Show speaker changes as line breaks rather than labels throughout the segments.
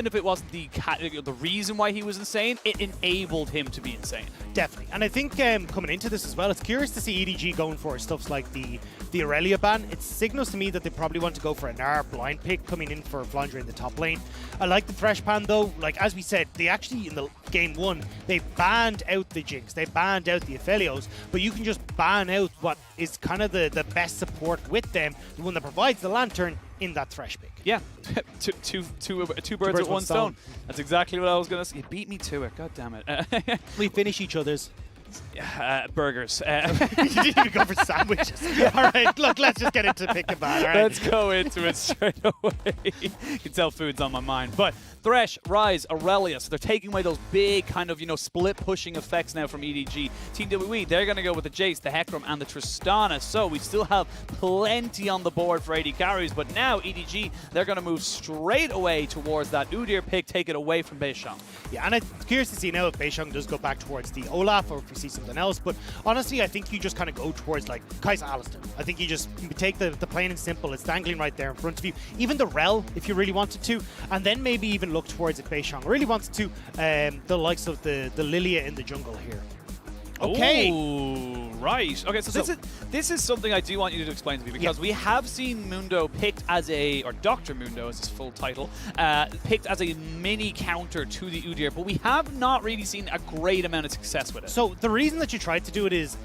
if it wasn't the reason why he was insane, it enabled him to be insane.
Definitely. And I think coming into this as well, it's curious to see EDG going for stuff like the Aurelia ban. It signals to me that they probably want to go for a Gnar blind pick coming in for Flandre in the top lane. I like the Thresh ban though. Like, as we said, they actually, in the game 1, they banned out the Jinx, they banned out the Aphelios, but you can just ban out what is kind of the best support with them, the one that provides the Lantern in that Thresh pick.
Yeah, two birds with one stone. That's exactly what I was going to say. You beat me to it, god damn it.
We finish each other's.
Burgers.
You didn't even go for sandwiches. All right, look, let's just get into pick a ban. Right?
Let's go into it straight away. You can tell food's on my mind. But Thresh, Ryze, Aurelia, so they're taking away those big kind of, split pushing effects now from EDG. Team WWE, they're going to go with the Jace, the Hecarim, and the Tristana. So we still have plenty on the board for AD carries, but now EDG, they're going to move straight away towards that Udyr pick, take it away from Beishang.
Yeah, and I'm curious to see now if Beishang does go back towards the Olaf or if we see something else. But honestly, I think you just kind of go towards like Kaisa Alistar. I think you just take the plain and simple. It's dangling right there in front of you. Even the Rel, if you really wanted to, and then maybe even look towards it Beishang really wanted to, the likes of the Lilia in the jungle here. Okay.
Ooh, right. Okay, so this is something I do want you to explain to me, because we have seen Mundo picked as or Dr. Mundo is his full title, picked as a mini counter to the Udyr, but we have not really seen a great amount of success with it.
So the reason that you tried to do it is,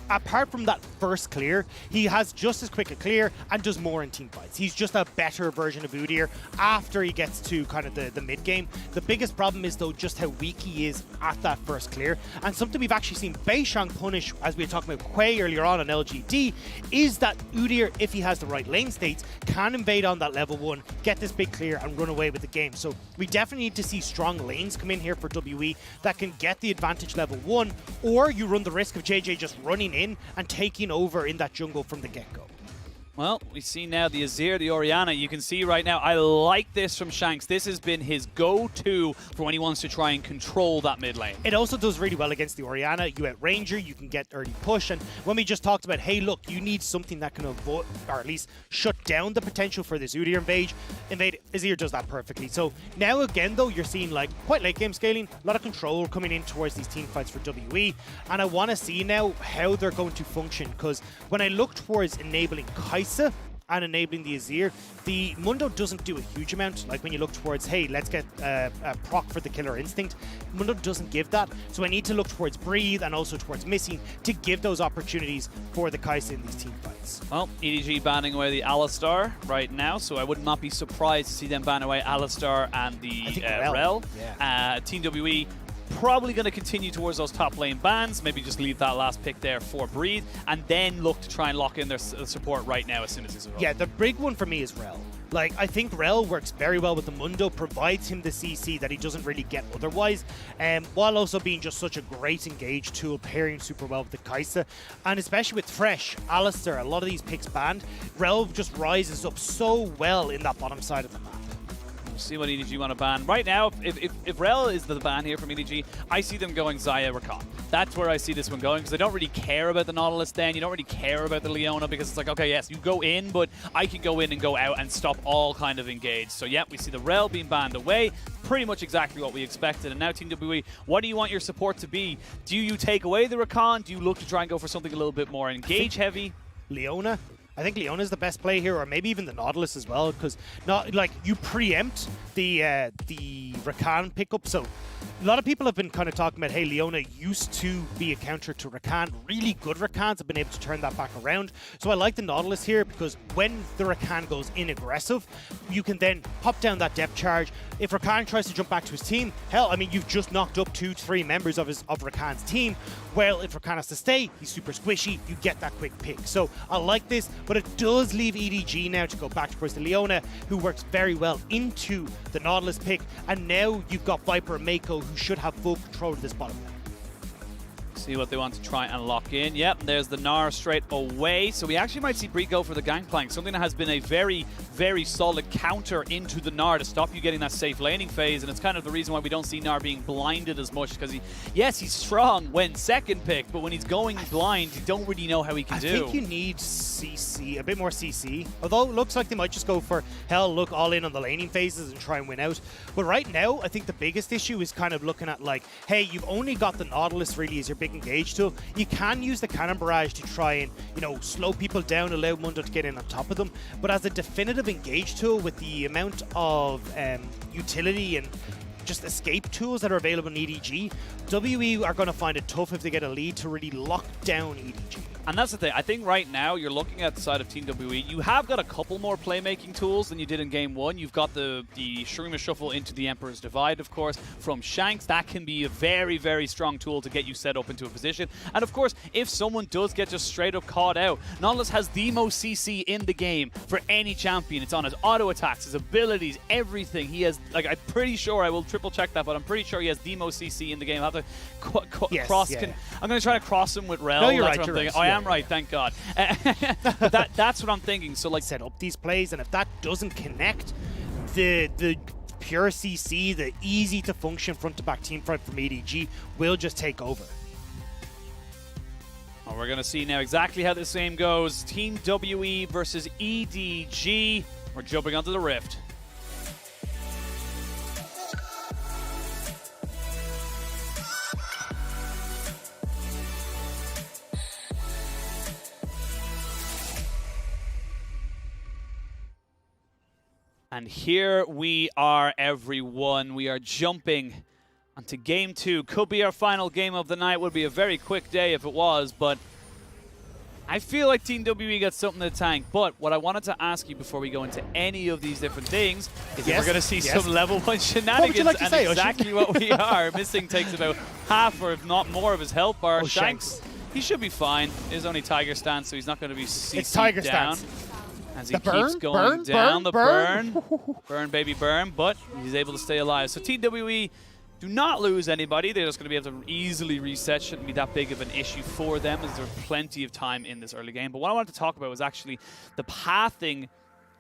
apart from that first clear, he has just as quick a clear and does more in team fights. He's just a better version of Udyr after he gets to kind of the mid game. The biggest problem is though just how weak he is at that first clear, and something we've actually seen Beishang punish, as we were talking about Quay earlier on LGD, is that Udyr, if he has the right lane states, can invade on that level 1, get this big clear and run away with the game. So we definitely need to see strong lanes come in here for WE that can get the advantage level 1, or you run the risk of Jiejie just running in and taking over in that jungle from the get-go.
Well, we see now the Azir, the Orianna. You can see right now, I like this from Shanks. This has been his go-to for when he wants to try and control that mid lane.
It also does really well against the Orianna. You out-range her, you can get early push, and when we just talked about, hey, look, you need something that can avoid, or at least shut down the potential for this Udyr invade, Azir does that perfectly. So now again, though, you're seeing like quite late game scaling, a lot of control coming in towards these team fights for WE, and I want to see now how they're going to function, because when I look towards enabling Kaisa and enabling the Azir, the Mundo doesn't do a huge amount. Like when you look towards, hey, let's get a proc for the killer instinct, Mundo doesn't give that. So I need to look towards breathe and also towards missing to give those opportunities for the Kaisa in these team fights.
Well, EDG banning away the Alistar right now, so I would not be surprised to see them ban away Alistar and the Rel.
Yeah.
Team WE probably going to continue towards those top lane bans, maybe just leave that last pick there for Breathe, and then look to try and lock in their support right now as soon as it's available.
Yeah, the big one for me is Rel. Like, I think Rel works very well with the Mundo, provides him the CC that he doesn't really get otherwise, while also being just such a great engage tool, pairing super well with the Kaisa. And especially with Thresh, Alistar, a lot of these picks banned, Rel just rises up so well in that bottom side of the map.
See what EDG want to ban. Right now, if Rel is the ban here from EDG, I see them going Xayah Rakan. That's where I see this one going, because they don't really care about the Nautilus then. You don't really care about the Leona, because it's like, okay, yes, you go in, but I can go in and go out and stop all kind of engage. So yeah, we see the Rel being banned away. Pretty much exactly what we expected. And now Team WE, what do you want your support to be? Do you take away the Rakan? Do you look to try and go for something a little bit more engage heavy?
Leona? I think Leona's the best play here, or maybe even the Nautilus as well, because not like you preempt the Rakan pickup. So a lot of people have been kind of talking about, hey, Leona used to be a counter to Rakan. Really good Rakans have been able to turn that back around. So I like the Nautilus here, because when the Rakan goes in aggressive, you can then pop down that depth charge. If Rakan tries to jump back to his team, hell, I mean, you've just knocked up 2 to 3 members of Rakan's team. Well, if Rakan has to stay, he's super squishy, you get that quick pick. So I like this, but it does leave EDG now to go back towards the Leona, who works very well into the Nautilus pick. And now you've got Viper and Meiko, who should have full control of this bottom lane.
See what they want to try and lock in. Yep, there's the Gnar straight away. So we actually might see Bree go for the Gangplank, something that has been a very, very solid counter into the Gnar to stop you getting that safe laning phase. And it's kind of the reason why we don't see Gnar being blinded as much, because yes, he's strong when second pick, but when he's going blind, you don't really know how he can do.
I think you need CC, a bit more CC. Although it looks like they might just go for, hell, look all in on the laning phases and try and win out. But right now, I think the biggest issue is kind of looking at like, hey, you've only got the Nautilus really as your big engage tool. You can use the cannon barrage to try and, you know, slow people down, allow Mundo to get in on top of them. But as a definitive engage tool with the amount of utility and just escape tools that are available in EDG, WE are going to find it tough if they get a lead to really lock down EDG.
And that's the thing. I think right now you're looking at the side of Team WE. You have got a couple more playmaking tools than you did in Game 1. You've got the Shurima Shuffle into the Emperor's Divide, of course, from Shanks. That can be a very, very strong tool to get you set up into a position. And of course, if someone does get just straight up caught out, Nautilus has the most CC in the game for any champion. It's on his auto attacks, his abilities, everything. He has, like, I'm pretty sure, I will triple check that, but I'm pretty sure he has the most CC in the game. I have to cross. Yeah. I'm going to try to cross him with Rel.
No, you're
that's
right.
What I'm thinking. I am right, thank God. But that's what I'm thinking. So, like,
set up these plays, and if that doesn't connect, the pure CC, the easy to function front to back team fight from EDG will just take over.
Well, we're going to see now exactly how this game goes. Team WE versus EDG. We're jumping onto the Rift. And here we are, everyone. We are jumping onto Game 2. Could be our final game of the night. Would be a very quick day if it was, but I feel like Team WE got something in the tank. But what I wanted to ask you before we go into any of these different things is if we're going to see some level 1 shenanigans,
like
and exactly what we are. Missing takes about half or if not more of his health bar. Shanks, he should be fine. It is only Tiger stance, so he's not going to be CC'd down.
Stance.
As he keeps going down, the burn, baby, burn, but he's able to stay alive. So TWE do not lose anybody. They're just going to be able to easily reset. Shouldn't be that big of an issue for them, as there's plenty of time in this early game. But what I wanted to talk about was actually the pathing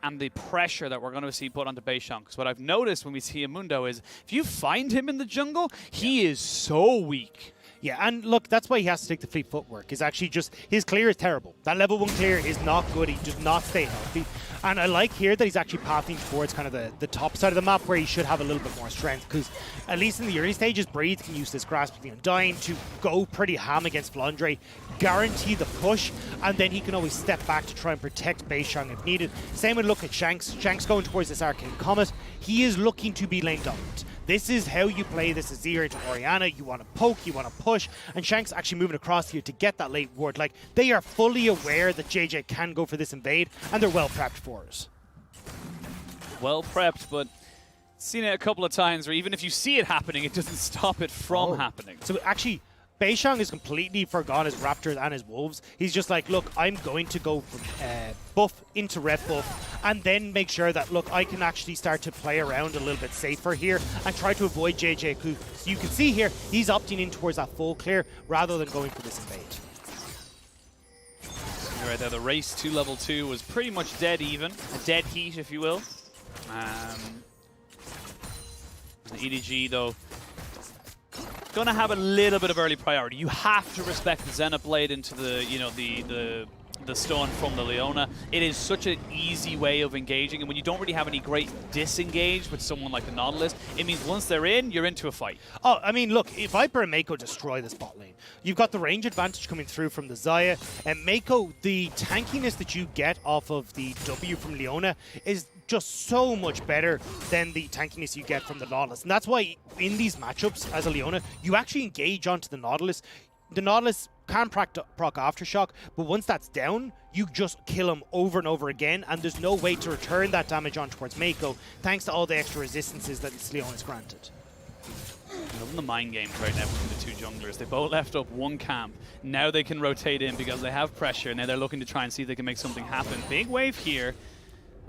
and the pressure that we're going to see put onto Beishang. Because what I've noticed when we see a Mundo is, if you find him in the jungle, he is so weak.
Yeah, and look, that's why he has to take the fleet footwork. Is actually just, his clear is terrible. That level 1 clear is not good. He does not stay healthy. And I like here that he's actually pathing towards kind of the top side of the map where he should have a little bit more strength. Because at least in the early stages, Breathe can use this Grasp of the Undying to go pretty ham against Flandre, guarantee the push, and then he can always step back to try and protect Beishang if needed. Same would look at Shanks. Shanks going towards this Arcane Comet. He is looking to be lane dominant. This is how you play this Azir into Orianna. You want to poke, you want to push, and Shanks actually moving across here to get that late ward. Like, they are fully aware that Jiejie can go for this invade, and they're well prepped for it.
Well prepped, but seen it a couple of times where even if you see it happening, it doesn't stop it from happening.
So actually, Beishang has completely forgone his Raptors and his Wolves. He's just like, look, I'm going to go from buff into red buff and then make sure that, look, I can actually start to play around a little bit safer here and try to avoid Jiejie. So you can see here, he's opting in towards that full clear rather than going for this invade.
Right there, the race to level 2 was pretty much dead even. A dead heat, if you will. The EDG, though, gonna have a little bit of early priority. You have to respect the Xenoblade into the, you know, the stun from the Leona. It is such an easy way of engaging, and when you don't really have any great disengage with someone like the Nautilus, it means once they're in, you're into a fight.
Oh, I mean, look, if Viper and Meiko destroy this bot lane, you've got the range advantage coming through from the Xayah, and Meiko, the tankiness that you get off of the W from Leona is just so much better than the tankiness you get from the Nautilus. And that's why in these matchups as a Leona, you actually engage onto the Nautilus. The Nautilus can proc Aftershock, but once that's down, you just kill him over and over again, and there's no way to return that damage on towards Meiko, thanks to all the extra resistances that this Leona is granted.
I'm loving the mind games right now between the two junglers. They both left up one camp. Now they can rotate in because they have pressure. Now they're looking to try and see if they can make something happen. Big wave here.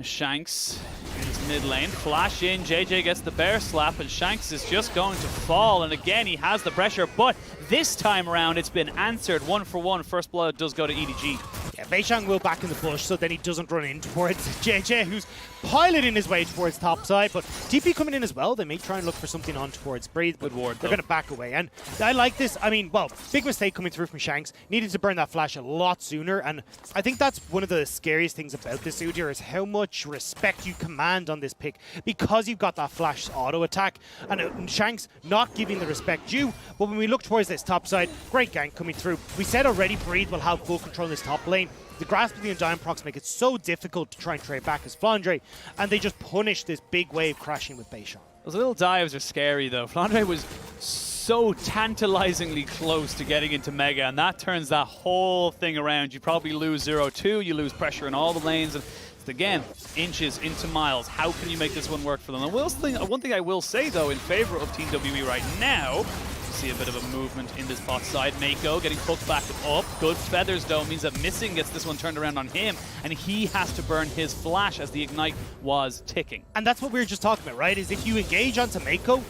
Shanks is mid lane. Flash in, Jiejie gets the bear slap, and Shanks is just going to fall. And again, he has the pressure, but this time around, it's been answered 1 for 1. First blood does go to EDG.
Yeah, Beishang will back in the bush, so then he doesn't run in towards Jiejie, who's piloting his way towards top side. But TP coming in as well. They may try and look for something on towards Breathe, but they're going to back away. And I like this. I mean, well, big mistake coming through from Shanks. Needed to burn that flash a lot sooner. And I think that's one of the scariest things about this Udyr is how much respect you command on this pick because you've got that flash auto attack. And Shanks not giving the respect due. But when we look towards this top side, great gank coming through. We said already Breathe will have full control in this top lane. The grasp of the Undying procs make it so difficult to try and trade back as Flandre, and they just punish this big wave crashing with Beishang.
Those little dives are scary though. Flandre was so tantalizingly close to getting into Mega, and that turns that whole thing around. You probably lose 0-2, you lose pressure in all the lanes, and again, inches into miles. How can you make this one work for them? And one thing I will say though, in favor of Team WE right now, see a bit of a movement in this bot side. Meiko getting hooked back up. Good feathers though means that Missing gets this one turned around on him, and he has to burn his flash as the ignite was ticking.
And that's what we were just talking about, right? Is if you engage onto Meiko,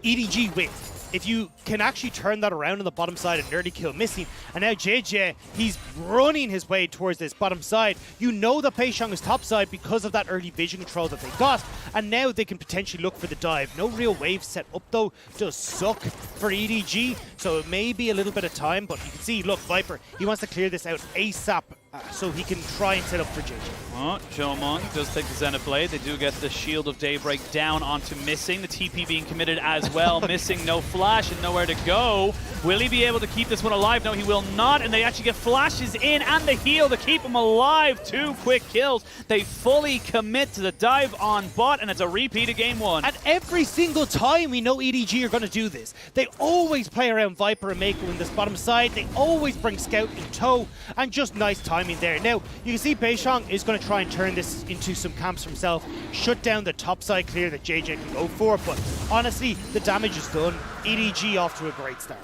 EDG wins. If you can actually turn that around on the bottom side and nearly kill Missing, and now Jiejie, he's running his way towards this bottom side. You know that Beishang is top side because of that early vision control that they got, and now they can potentially look for the dive. No real wave set up though, does suck for EDG, so it may be a little bit of time, but you can see, look, Viper, he wants to clear this out ASAP so he can try and set up for Jiejie.
Oh, Jiumeng does take the Zenith Blade. They do get the Shield of Daybreak down onto Missing. The TP being committed as well. Missing, no flash and nowhere to go. Will he be able to keep this one alive? No, he will not. And they actually get flashes in and the heal to keep him alive. 2 quick kills. They fully commit to the dive on bot, and it's a repeat of game 1.
And every single time we know EDG are going to do this. They always play around Viper and Meiko in this bottom side. They always bring Scout in tow, and just nice timing there. Now, you can see Beishang is going to try and turn this into some camps for himself, shut down the top side clear that Jiejie can go for, but honestly, the damage is done. EDG off to a great start.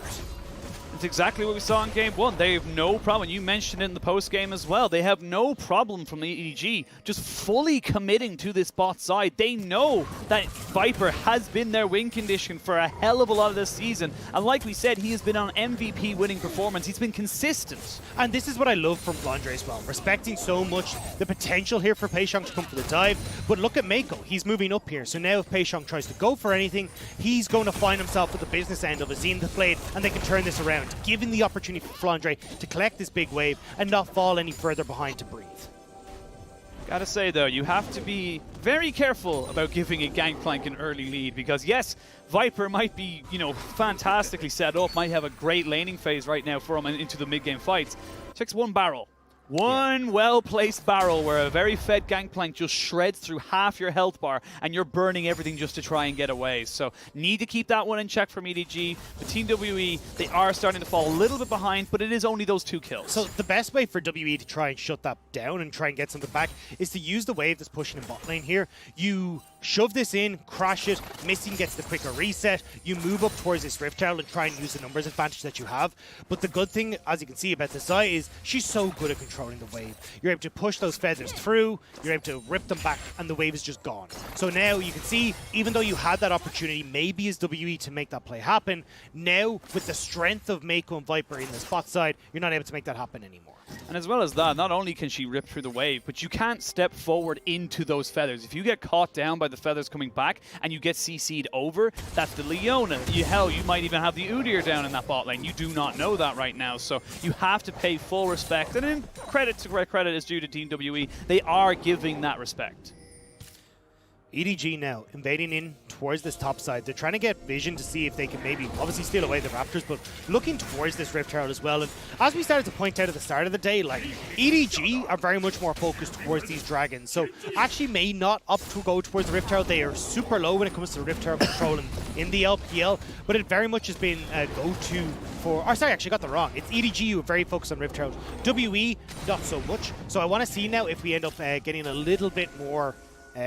It's exactly what we saw in game 1. They have no problem. You mentioned it in the post game as well. They have no problem from the EDG just fully committing to this bot side. They know that Viper has been their win condition for a hell of a lot of this season. And like we said, he has been on MVP winning performance. He's been consistent.
And this is what I love from Flandre as well. Respecting so much the potential here for Beishang to come for the dive. But look at Meiko. He's moving up here. So now if Beishang tries to go for anything, he's going to find himself at the business end of a Zenith Blade, and they can turn this around, giving the opportunity for Flandre to collect this big wave and not fall any further behind to Breathe.
Gotta say though, you have to be very careful about giving a Gangplank an early lead, because yes, Viper might be, you know, fantastically set up, might have a great laning phase right now for him into the mid-game fights. Takes one barrel. One well-placed barrel where a very fed Gangplank just shreds through half your health bar and you're burning everything just to try and get away. So need to keep that one in check from EDG. But Team WE, they are starting to fall a little bit behind, but it is only those 2 kills.
So the best way for WE to try and shut that down and try and get something back is to use the wave that's pushing in bot lane here. You shove this in, crash it, Missing gets the quicker reset, you move up towards this Rift Herald and try and use the numbers advantage that you have. But the good thing, as you can see about this Xayah, is she's so good at controlling the wave. You're able to push those feathers through, you're able to rip them back, and the wave is just gone. So now you can see, even though you had that opportunity maybe as WE to make that play happen, now with the strength of Meiko and Viper in the spot side, you're not able to make that happen anymore.
And as well as that, not only can she rip through the wave, but you can't step forward into those feathers. If you get caught down by the feathers coming back and you get CC'd over, that's the Leona. Hell, you might even have the Udyr down in that bot lane. You do not know that right now, so you have to pay full respect. And then credit to where credit is due to Team WE. They are giving that respect.
EDG now invading in towards this top side. They're trying to get vision to see if they can maybe obviously steal away the Raptors, but looking towards this Rift Herald as well. And as we started to point out at the start of the day, like EDG are very much more focused towards these dragons. So actually may not opt to go towards the Rift Herald. They are super low when it comes to Rift Herald control in the LPL, but it very much has been a go-to for, or sorry, actually got that wrong. It's EDG who are very focused on Rift Herald. WE, not so much. So I want to see now if we end up getting a little bit more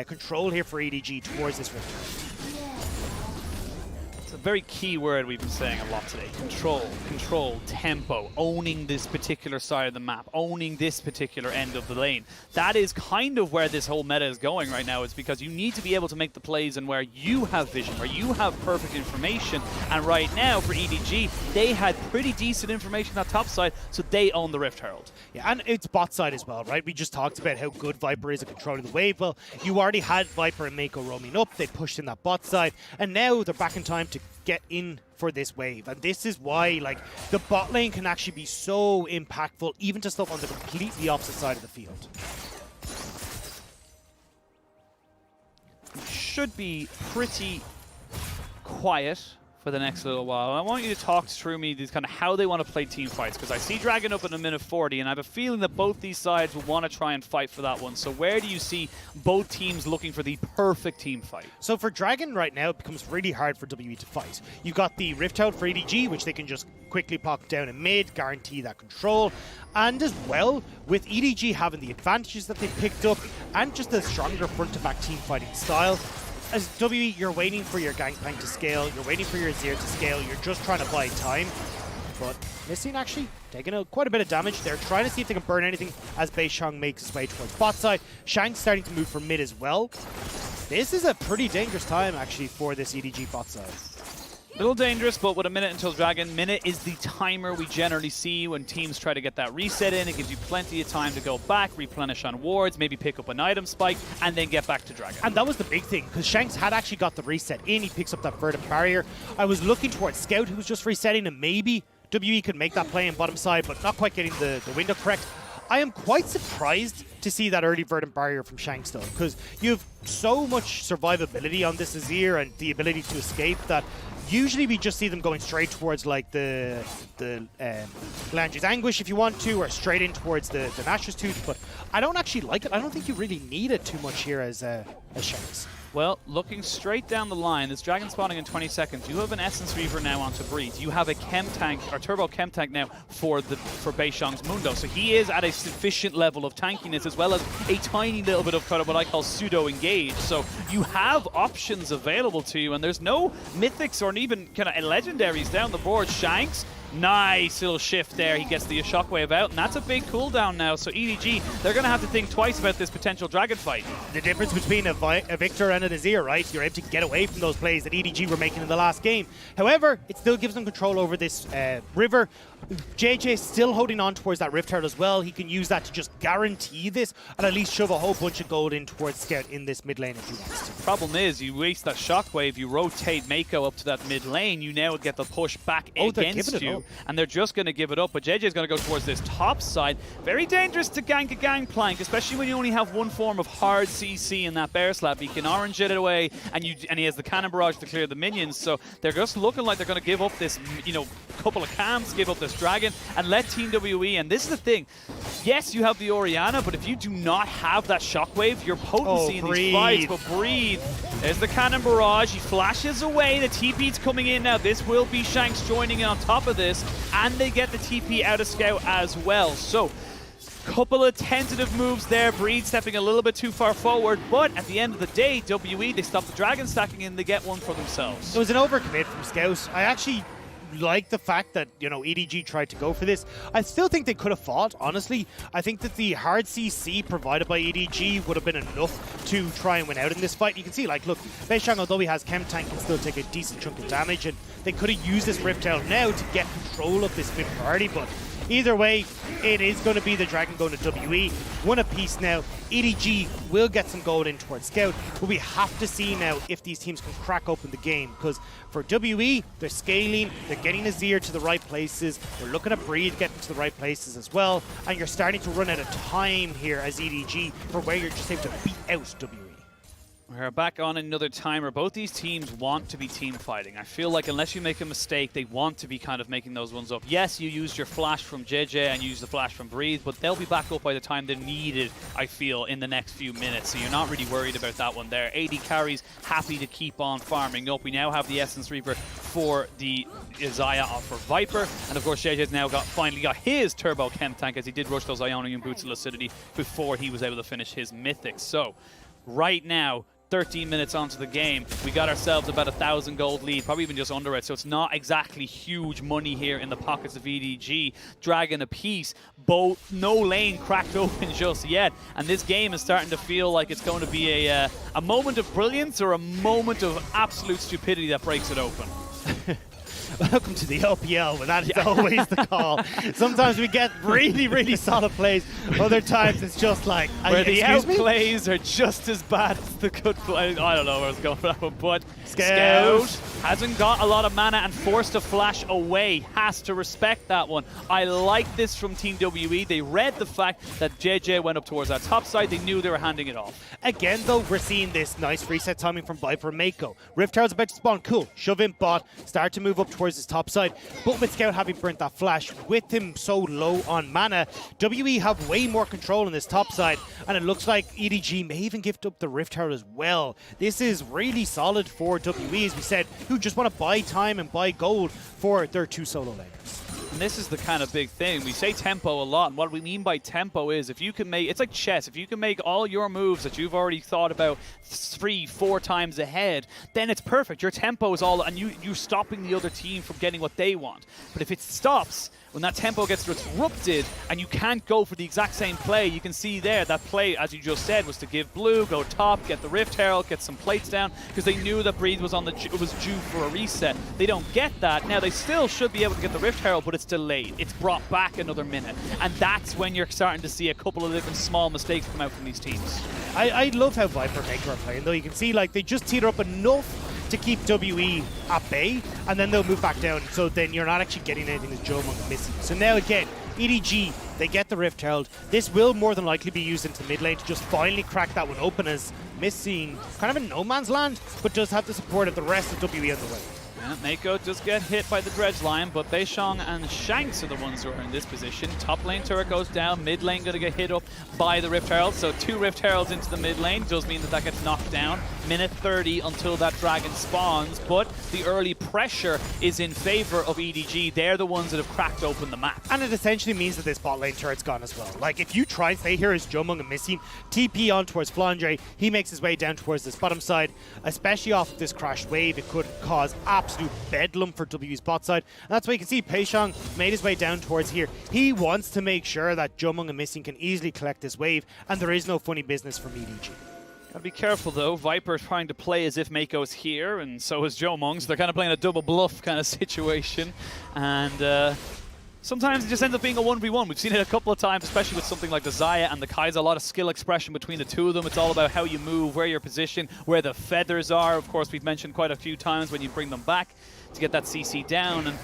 control here for EDG towards this Rift Herald.
It's a very key word we've been saying a lot today. Control, tempo, owning this particular side of the map, owning this particular end of the lane. That is kind of where this whole meta is going right now. It's because you need to be able to make the plays and where you have vision, where you have perfect information. And right now for EDG, they had pretty decent information on top side, so they own the Rift Herald.
Yeah, and it's bot side as well, right? We just talked about how good Viper is at controlling the wave. Well, you already had Viper and Meiko roaming up. They pushed in that bot side, and now they're back in time to get in for this wave. And this is why, like, the bot lane can actually be so impactful, even to stuff on the completely opposite side of the field.
Should be pretty quiet for the next little while. I want you to talk through me these kind of how they want to play team fights, because I see Dragon up in a minute 40, and I have a feeling that both these sides will want to try and fight for that one. So where do you see both teams looking for the perfect team fight?
So for Dragon right now, it becomes really hard for WE to fight. You've got the Rift Out for EDG, which they can just quickly pop down in mid, guarantee that control. And as well, with EDG having the advantages that they picked up, and just a stronger front-to-back team fighting style, as WE, you're waiting for your Gangplank to scale, you're waiting for your Azir to scale, you're just trying to buy time. But Missing actually taking out quite a bit of damage. They're trying to see if they can burn anything as Beishang makes his way towards bot side. Shanks starting to move from mid as well. This is a pretty dangerous time actually for this EDG bot side.
A little dangerous, but with a minute until Dragon. Minute is the timer we generally see when teams try to get that reset in. It gives you plenty of time to go back, replenish on wards, maybe pick up an item spike, and then get back to Dragon.
And that was the big thing, because Shanks had actually got the reset in. He picks up that verdant barrier. I was looking towards Scout, who was just resetting, and maybe WE could make that play in bottom side, but not quite getting the window correct. I am quite surprised to see that early verdant barrier from Shanks though, because you have so much survivability on this Azir and the ability to escape that usually we just see them going straight towards like the Flandre's Anguish if you want to, or straight in towards the Nash's Tooth, but I don't actually like it. I don't think you really need it too much here as Shanks.
Well, looking straight down the line, this Dragon spawning in 20 seconds. You have an Essence Reaver now onto Breathe. You have a Chem Tank, or Turbo Chem Tank now for Beishang's Mundo. So he is at a sufficient level of tankiness, as well as a tiny little bit of kind of what I call pseudo-engage. So you have options available to you, and there's no mythics or even kind of legendaries down the board. Shanks, nice little shift there. He gets the shockwave out, and that's a big cooldown now. So EDG, they're going to have to think twice about this potential Dragon fight.
The difference between a Victor and an Azir, right? You're able to get away from those plays that EDG were making in the last game. However, it still gives them control over this river. Jiejie is still holding on towards that Rift Herald as well. He can use that to just guarantee this and at least shove a whole bunch of gold in towards Scout in this mid lane if he wants to.
Problem is, you waste that shockwave, you rotate Meiko up to that mid lane, you now get the push back against you, and they're just going to give it up. But Jiejie is going to go towards this top side. Very dangerous to gank a Gangplank, especially when you only have one form of hard CC in that Bear Slap. He can orange it away, and he has the Cannon Barrage to clear the minions. So they're just looking like they're going to give up this, couple of camps, give up this Dragon, and let Team WE. And this is the thing. Yes, you have the Orianna, but if you do not have that shockwave, your potency in these fights will breathe. There's the Cannon Barrage. He flashes away. The TP's coming in now. This will be Shanks joining in on top of this, and they get the TP out of Scout as well. So couple of tentative moves there. Breed stepping a little bit too far forward, but at the end of the day, WE, they stop the Dragon stacking and they get one for themselves.
It was an overcommit from Scout. I actually like the fact that, EDG tried to go for this. I still think they could have fought, honestly. I think that the hard CC provided by EDG would have been enough to try and win out in this fight. You can see, look, Beishang, although he has Chem Tank, can still take a decent chunk of damage, and they could have used this Rift Out now to get control of this mid priority, but either way, it is going to be the Dragon going to WE. One apiece now. EDG will get some gold in towards Scout, but we have to see now if these teams can crack open the game, because for WE, they're scaling, they're getting Azir to the right places, we're looking at Breed getting to the right places as well, and you're starting to run out of time here as EDG for where you're just able to beat out WE.
We're back on another timer. Both these teams want to be team fighting. I feel like unless you make a mistake, they want to be kind of making those ones up. Yes, you used your flash from Jiejie and you used the flash from Breathe, but they'll be back up by the time they're needed, I feel, in the next few minutes. So you're not really worried about that one there. AD carries happy to keep on farming up. We now have the Essence Reaper for the Xayah for Viper. And of course, Jiejie's now finally got his Turbo Chem Tank, as he did rush those Ionian Boots of Lucidity before he was able to finish his Mythic. So right now, 13 minutes onto the game, we got ourselves about 1,000 gold lead, probably even just under it, so it's not exactly huge money here in the pockets of EDG. Dragon apiece, both no lane cracked open just yet, and this game is starting to feel like it's going to be a moment of brilliance or a moment of absolute stupidity that breaks it open.
Welcome to the LPL, where that is always the call. Sometimes we get really, really solid plays. Other times it's just like,
where the outplays are just as bad as the good plays. I don't know where I was going for that one, but Scout hasn't got a lot of mana and forced to flash away. Has to respect that one. I like this from Team WE. They read the fact that Jiejie went up towards that top side. They knew they were handing it off.
Again, though, we're seeing this nice reset timing from Viper and Meiko. Rift Tower's about to spawn. Cool. Shove in bot. Start to move up towards his top side. But with Scout having burnt that flash, with him so low on mana, WE have way more control on this top side. And it looks like EDG may even gift up the Rift Tower as well. This is really solid for WE, as we said, who just want to buy time and buy gold for their 2 solo laners.
And this is the kind of big thing. We say tempo a lot, and what we mean by tempo is if you can make, it's like chess, if you can make all your moves that you've already thought about 3-4 times ahead, then it's perfect. Your tempo is all, and you're stopping the other team from getting what they want. But if it stops, when that tempo gets disrupted and you can't go for the exact same play, you can see there that play, as you just said, was to give blue, go top, get the Rift Herald, get some plates down, because they knew that Breathe was was due for a reset. They don't get that. Now, they still should be able to get the Rift Herald, but it's delayed. It's brought back another minute. And that's when you're starting to see a couple of different small mistakes come out from these teams.
I love how Viper and Meiko are playing, though. You can see, like, they just teeter up enough to keep WE at bay, and then they'll move back down, so then you're not actually getting anything as Jiumeng missing. So now again, EDG, they get the Rift Herald. This will more than likely be used into mid lane to just finally crack that one open, as missing kind of in no man's land, but does have the support of the rest of WE on the way.
Yeah, Meiko does get hit by the dredge line, but Beishang and Shanks are the ones who are in this position. Top lane turret goes down, mid lane going to get hit up by the Rift Herald. So 2 Rift Heralds into the mid lane does mean that gets knocked down. Minute 30 until that dragon spawns, but the early pressure is in favor of EDG. They're the ones that have cracked open the map.
And it essentially means that this bot lane turret's gone as well. Like, if you try and stay here as Jiumeng and missing, TP on towards Flandre, he makes his way down towards this bottom side, especially off this crashed wave. It could cause absolute bedlam for WE's bot side. And that's why you can see Beishang made his way down towards here. He wants to make sure that Jiumeng and missing can easily collect this wave, and there is no funny business from EDG.
Gotta be careful though. Viper is trying to play as if Meiko's here, and so is Jiumeng, so they're kind of playing a double bluff kind of situation. And sometimes it just ends up being a 1v1. We've seen it a couple of times, especially with something like the Xayah and the Kaisa. A lot of skill expression between the two of them. It's all about how you move, where your position, where the feathers are. Of course, we've mentioned quite a few times when you bring them back to get that CC down. And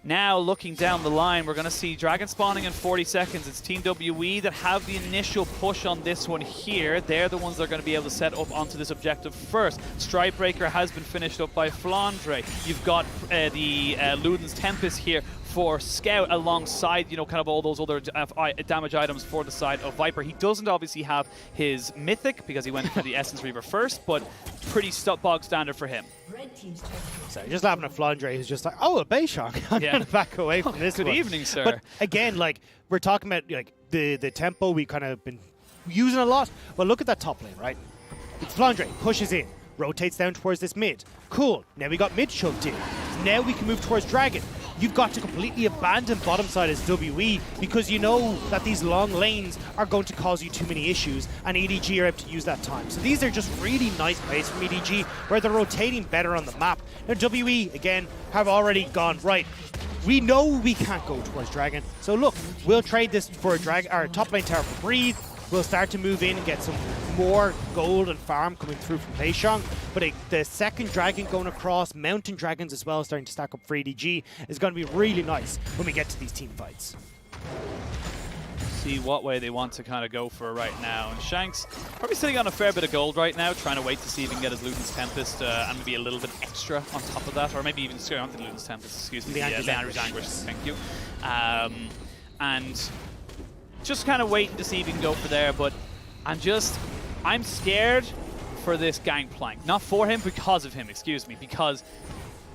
now, looking down the line, we're going to see Dragon spawning in 40 seconds. It's Team WE that have the initial push on this one here. They're the ones that are going to be able to set up onto this objective first. Strikebreaker has been finished up by Flandre. You've got the Luden's Tempest here for Scout alongside, you know, kind of all those other damage items for the side of Viper. He doesn't obviously have his Mythic because he went for the Essence Reaver first, but pretty bog standard for him.
So just laughing at Flandre, who's just like, oh, a Beishang. I'm going to back away from this
Good
one.
evening, sir.
But again, like, we're talking about like the tempo we kind of been using a lot. Well, look at that top lane, right? It's Flandre pushes in, rotates down towards this mid. Cool. Now we got mid shoved in. Now we can move towards Dragon. You've got to completely abandon bottom side as WE because you know that these long lanes are going to cause you too many issues, and EDG are able to use that time. So these are just really nice plays from EDG where they're rotating better on the map. Now WE, again, have already gone, right, we know we can't go towards Dragon, so look, we'll trade this for our top lane tower for Breathe. We'll start to move in and get some more gold and farm coming through from Beishang. But the second dragon going across, mountain dragons as well, starting to stack up for EDG, is going to be really nice when we get to these team fights.
See what way they want to kind of go for right now. And Shanks probably sitting on a fair bit of gold right now, trying to wait to see if he can get his Luden's Tempest and maybe a little bit extra on top of that, or maybe even straight onto the Luden's Tempest, excuse me.
The
Anger's Anguish, thank you. And just kind of waiting to see if he can go for there, but I'm scared for this Gangplank. Not for him, because of him, excuse me, because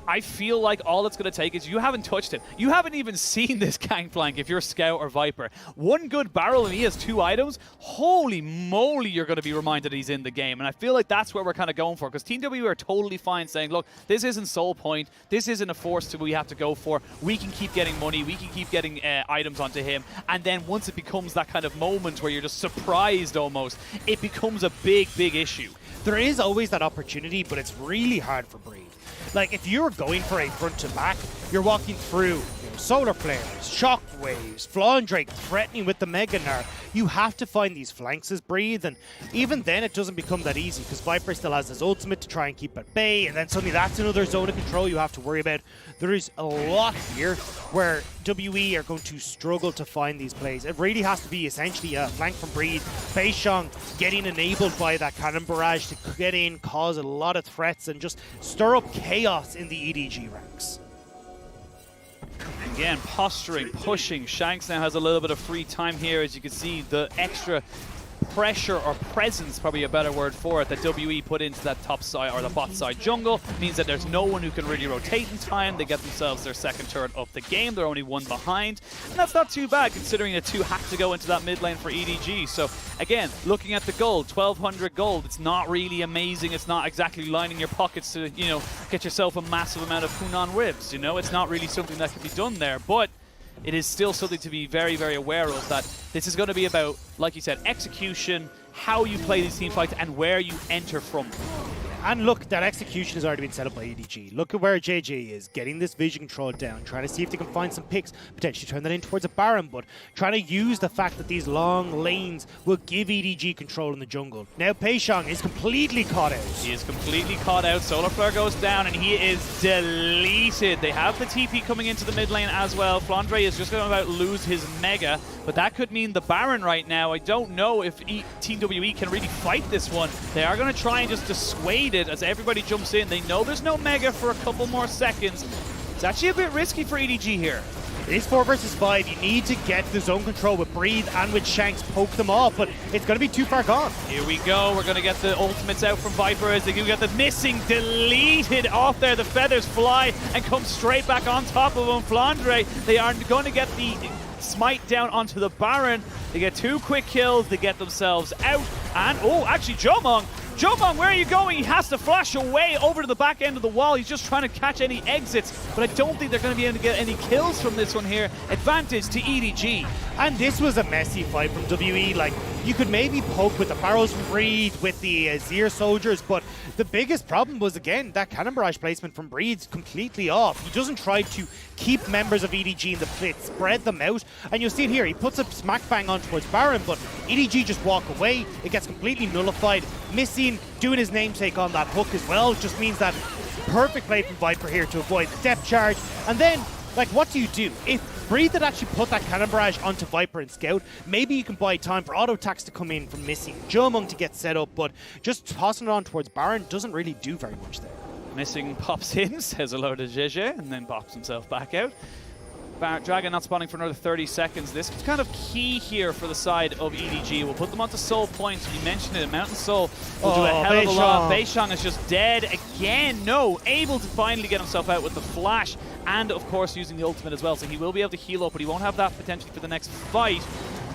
I feel like all it's going to take is you haven't touched him. You haven't even seen this Gangplank if you're Scout or Viper. One good barrel and he has 2 items. Holy moly, you're going to be reminded he's in the game. And I feel like that's what we're kind of going for, because Team W are totally fine saying, look, this isn't Soul Point. This isn't a force we have to go for. We can keep getting money. We can keep getting items onto him. And then once it becomes that kind of moment where you're just surprised almost, it becomes a big, big issue.
There is always that opportunity, but it's really hard for Breed. Like, if you're going for a front to back, you're walking through solar flares, shockwaves, Flandre threatening with the Mega Gnar. You have to find these flanks as Breathe, and even then it doesn't become that easy, because Viper still has his ultimate to try and keep at bay, and then suddenly that's another zone of control you have to worry about. There is a lot here where WE are going to struggle to find these plays. It really has to be essentially a flank from Breed, Beishang getting enabled by that cannon barrage to get in, cause a lot of threats, and just stir up chaos in the EDG ranks.
Again, posturing, pushing. Shanks now has a little bit of free time here. As you can see, the extra pressure or presence, probably a better word for it, that WE put into that top side or the bot side jungle means that there's no one who can really rotate in time. They get themselves their second turret of the game. They're only 1 behind, and that's not too bad considering the 2 have to go into that mid lane for EDG. So again, looking at the gold, 1200 gold, it's not really amazing. It's not exactly lining your pockets to, you know, get yourself a massive amount of Hunan ribs. You know, it's not really something that can be done there, but it is still something to be very, very aware of, that this is going to be about, like you said, execution, how you play these team fights, and where you enter from.
And look, that execution has already been set up by EDG. Look at where Jiejie is, getting this vision control down, trying to see if they can find some picks, potentially turn that in towards a Baron, but trying to use the fact that these long lanes will give EDG control in the jungle. Now Beishang is completely caught out.
He is completely caught out. Solar Flare goes down and he is deleted. They have the TP coming into the mid lane as well. Flandre is just going to about lose his Mega, but that could mean the Baron right now. I don't know if Team WE can really fight this one. They are going to try and just dissuade it as everybody jumps in. They know there's no Mega for a couple more seconds. It's actually a bit risky for EDG here.
It is 4 versus 5. You need to get the zone control with Breathe and with Shanks, poke them off, but it's going to be too far gone.
Here we go. We're going to get the ultimates out from Viper as they do get the missing deleted off there. The feathers fly and come straight back on top of them. Flandre, they are going to get the smite down onto the Baron. They get 2 quick kills. They get themselves out. And, oh, actually, Jiumeng, where are you going? He has to flash away over to the back end of the wall. He's just trying to catch any exits, but I don't think they're going to be able to get any kills from this one here. Advantage to EDG.
And this was a messy fight from WE. Like, you could maybe poke with the barrels from Breed, with the Azir soldiers, but the biggest problem was, again, that cannon barrage placement from Breed's completely off. He doesn't try to keep members of EDG in the pit, spread them out, and you'll see it here. He puts a smack bang on towards Baron, but EDG just walk away. It gets completely nullified. Missing, doing his namesake on that hook as well, just means that perfect play from Viper here to avoid the depth charge. And then, like, what do you do? If Breathe had actually put that cannon barrage onto Viper and Scout, maybe you can buy time for auto attacks to come in from Missing, Jiumeng to get set up, but just tossing it on towards Baron doesn't really do very much there.
Missing pops in, says hello to Jiejie, and then pops himself back out. Dragon not spawning for another 30 seconds. This is kind of key here for the side of EDG. We'll put them onto Soul points. You mentioned it, Mountain Soul will do a hell of a lot. Beishang is just dead again. No, able to finally get himself out with the flash, and of course using the ultimate as well. So he will be able to heal up, but he won't have that potentially for the next fight.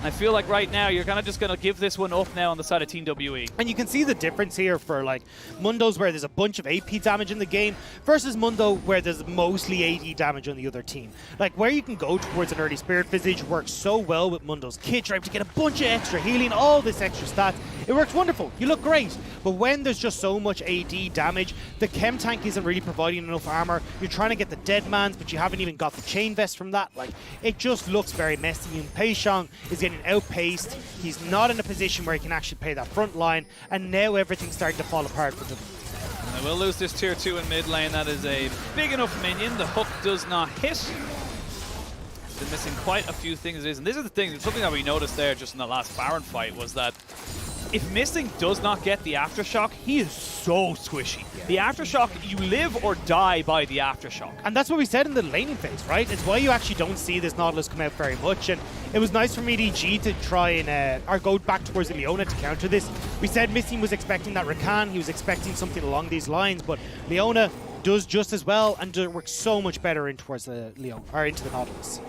I feel like right now you're kind of just going to give this one up now on the side of Team WE.
And you can see the difference here for like Mundo's, where there's a bunch of AP damage in the game, versus Mundo, where there's mostly AD damage on the other team. Like, where you can go towards an early Spirit Visage works so well with Mundo's kit drive to get a bunch of extra healing, all this extra stats. It works wonderful. You look great. But when there's just so much AD damage, the chem tank isn't really providing enough armor. You're trying to get the dead mans, but you haven't even got the chain vest from that. Like, it just looks very messy. And Beishang is getting outpaced. He's not in a position where he can actually play that front line, and now everything's starting to fall apart for them.
And they will lose this tier 2 in mid lane. That is a big enough minion. The hook does not hit. Been missing quite a few things. And this is the thing, something that we noticed there just in the last Baron fight was that if Missing does not get the Aftershock, he is so squishy. Yeah. The Aftershock, you live or die by the Aftershock.
And that's what we said in the laning phase, right? It's why you actually don't see this Nautilus come out very much. And it was nice for EDG to try and or go back towards the Leona to counter this. We said Missing was expecting that Rakan, he was expecting something along these lines, but Leona does just as well and works so much better in towards the Leon, or into the Nautilus.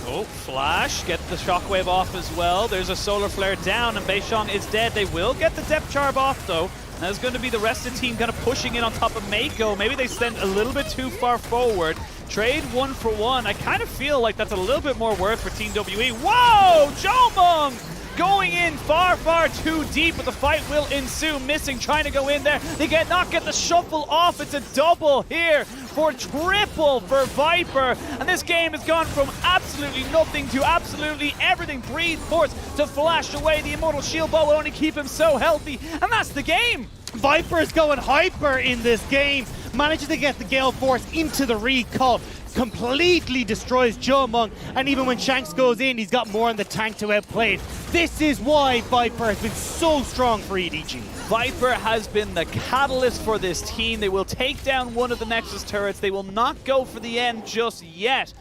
Oh, Flash, get the shockwave off as well. There's a solar flare down, and Beishang is dead. They will get the depth charge off, though. And that's going to be the rest of the team kind of pushing in on top of Meiko. Maybe they send a little bit too far forward. Trade 1 for 1. I kind of feel like that's a little bit more worth for Team WE. Whoa! Jiumeng going in far, far too deep, but the fight will ensue. Missing, trying to go in there. They not get the shuffle off. It's a double here for triple for Viper. And this game has gone from absolutely nothing to absolutely everything. Breathe force to flash away. The Immortal Shield Bow will only keep him so healthy. And that's the game.
Viper is going hyper in this game. Manages to get the Gale Force into the recall. Completely destroys Jiumeng, and even when Shanks goes in, he's got more in the tank to outplay it. This is why Viper has been so strong for EDG.
Viper has been the catalyst for this team. They will take down one of the Nexus turrets. They will not go for the end just yet.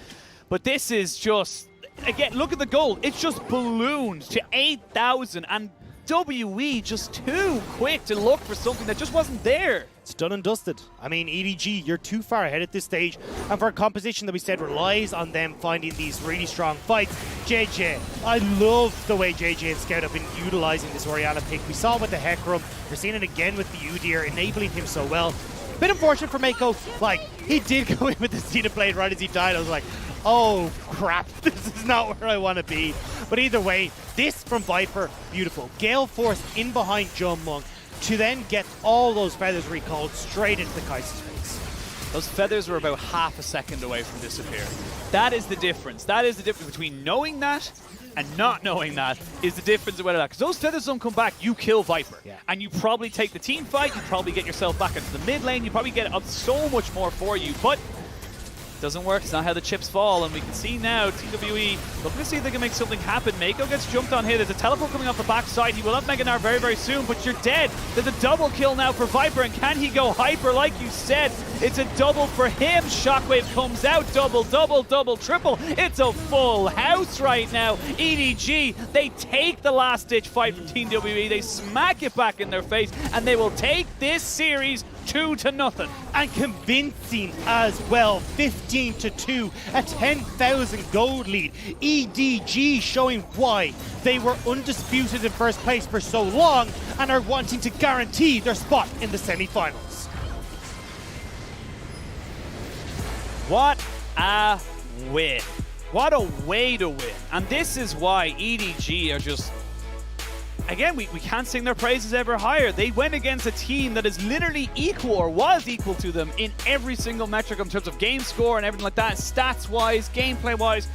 But this is just, again, look at the gold. It's just ballooned to 8,000, and WE just too quick to look for something that just wasn't there.
It's done and dusted. I mean, EDG, you're too far ahead at this stage. And for a composition that we said relies on them finding these really strong fights, Jiejie, I love the way Jiejie and Scout have been utilizing this Orianna pick. We saw it with the Hecarim. We're seeing it again with the Udyr, enabling him so well. Bit unfortunate for Meiko. Like, he did go in with the Xenoblade right as he died. I was like, oh crap, this is not where I want to be. But either way, this from Viper, beautiful. Gale Force in behind Jiumeng to then get all those feathers recalled straight into the Kaisa's face.
Those feathers were about half a second away from disappearing. That is the difference. That is the difference between knowing that and not knowing that is the difference of whether that. Because those feathers don't come back, you kill Viper.
Yeah.
And you probably take the team fight, you probably get yourself back into the mid lane, you probably get up so much more for you. But doesn't work. It's not how the chips fall, and we can see now TWE looking to see if they can make something happen. Meiko gets jumped on here. There's a teleport coming off the backside. He will have Gnar very, very soon, but you're dead. There's a double kill now for Viper, and can he go hyper? Like you said, it's a double for him. Shockwave comes out. Double, double, double, triple. It's a full house right now. EDG, they take the last-ditch fight from Team WE. They smack it back in their face, and they will take this series 2-0.
And convincing as well, 15-2, a 10,000 gold lead. EDG showing why they were undisputed in first place for so long and are wanting to guarantee their spot in the semi-finals.
What a win. What a way to win. And this is why EDG are just, again, we can't sing their praises ever higher. They went against a team that is literally equal or was equal to them in every single metric in terms of game score and everything like that, stats-wise, gameplay-wise.